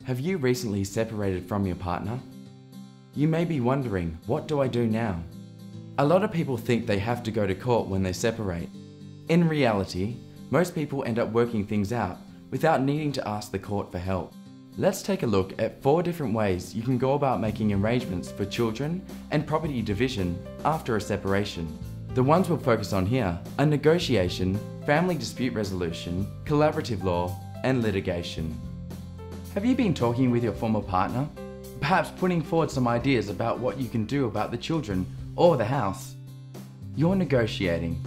Have you recently separated from your partner? You may be wondering, what do I do now? A lot of people think they have to go to court when they separate. In reality, most people end up working things out without needing to ask the court for help. Let's take a look at 4 different ways you can go about making arrangements for children and property division after a separation. The ones we'll focus on here are negotiation, family dispute resolution, collaborative law, and litigation. Have you been talking with your former partner? Perhaps putting forward some ideas about what you can do about the children or the house? You're negotiating.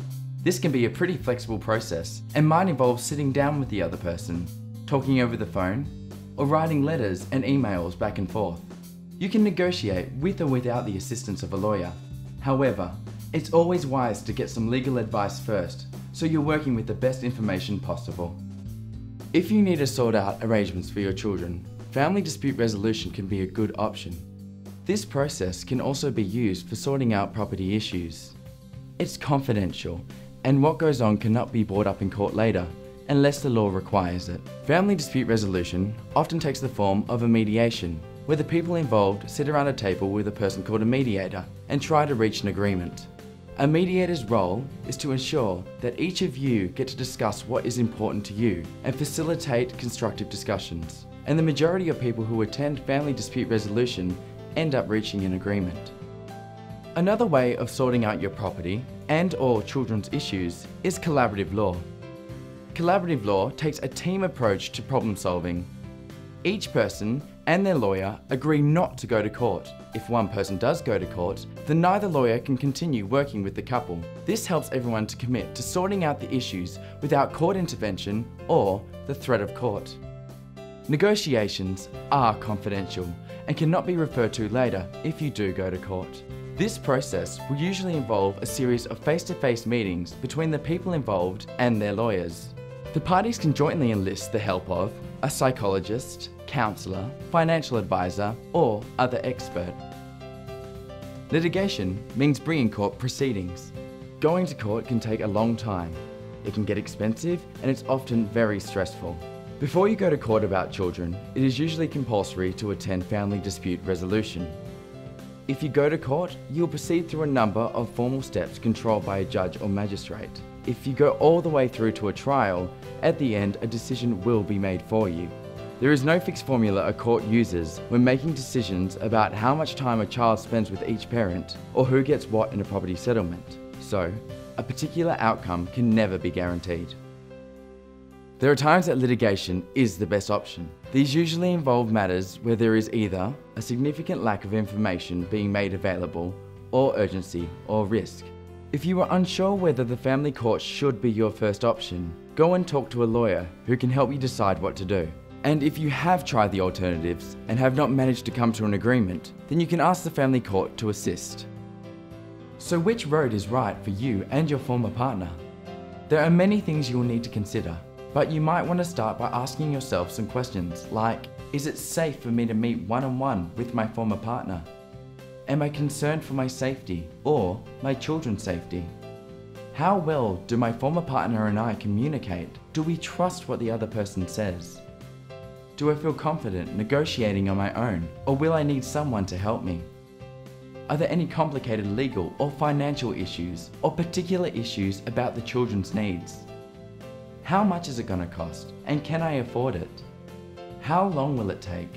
This can be a pretty flexible process and might involve sitting down with the other person, talking over the phone, or writing letters and emails back and forth. You can negotiate with or without the assistance of a lawyer. However, it's always wise to get some legal advice first, so you're working with the best information possible. If you need to sort out arrangements for your children, family dispute resolution can be a good option. This process can also be used for sorting out property issues. It's confidential, and what goes on cannot be brought up in court later, unless the law requires it. Family dispute resolution often takes the form of a mediation, where the people involved sit around a table with a person called a mediator and try to reach an agreement. A mediator's role is to ensure that each of you get to discuss what is important to you and facilitate constructive discussions. And the majority of people who attend family dispute resolution end up reaching an agreement. Another way of sorting out your property and/or children's issues is collaborative law. Collaborative law takes a team approach to problem solving. Each person and their lawyer agree not to go to court. If one person does go to court, then neither lawyer can continue working with the couple. This helps everyone to commit to sorting out the issues without court intervention or the threat of court. Negotiations are confidential and cannot be referred to later if you do go to court. This process will usually involve a series of face-to-face meetings between the people involved and their lawyers. The parties can jointly enlist the help of a psychologist, counsellor, financial advisor, or other expert. Litigation means bringing court proceedings. Going to court can take a long time. It can get expensive and it's often very stressful. Before you go to court about children, it is usually compulsory to attend family dispute resolution. If you go to court, you'll proceed through a number of formal steps controlled by a judge or magistrate. If you go all the way through to a trial, at the end a decision will be made for you. There is no fixed formula a court uses when making decisions about how much time a child spends with each parent or who gets what in a property settlement. So, a particular outcome can never be guaranteed. There are times that litigation is the best option. These usually involve matters where there is either a significant lack of information being made available, or urgency or risk. If you are unsure whether the family court should be your first option, go and talk to a lawyer who can help you decide what to do. And if you have tried the alternatives and have not managed to come to an agreement, then you can ask the family court to assist. So which road is right for you and your former partner? There are many things you will need to consider, but you might want to start by asking yourself some questions like, is it safe for me to meet one-on-one with my former partner? Am I concerned for my safety or my children's safety? How well do my former partner and I communicate? Do we trust what the other person says? Do I feel confident negotiating on my own, or will I need someone to help me? Are there any complicated legal or financial issues, or particular issues about the children's needs? How much is it going to cost, and can I afford it? How long will it take?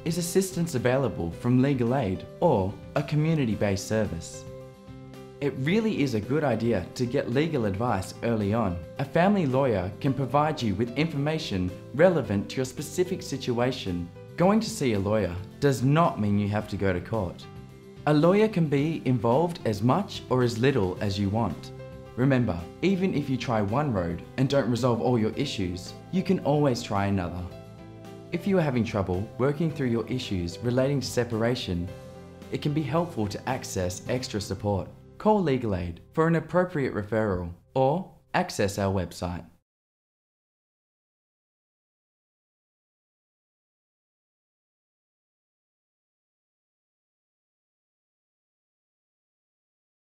Is assistance available from legal aid or a community-based service? It really is a good idea to get legal advice early on. A family lawyer can provide you with information relevant to your specific situation. Going to see a lawyer does not mean you have to go to court. A lawyer can be involved as much or as little as you want. Remember, even if you try one road and don't resolve all your issues, you can always try another. If you are having trouble working through your issues relating to separation, it can be helpful to access extra support. Call legal aid for an appropriate referral or access our website.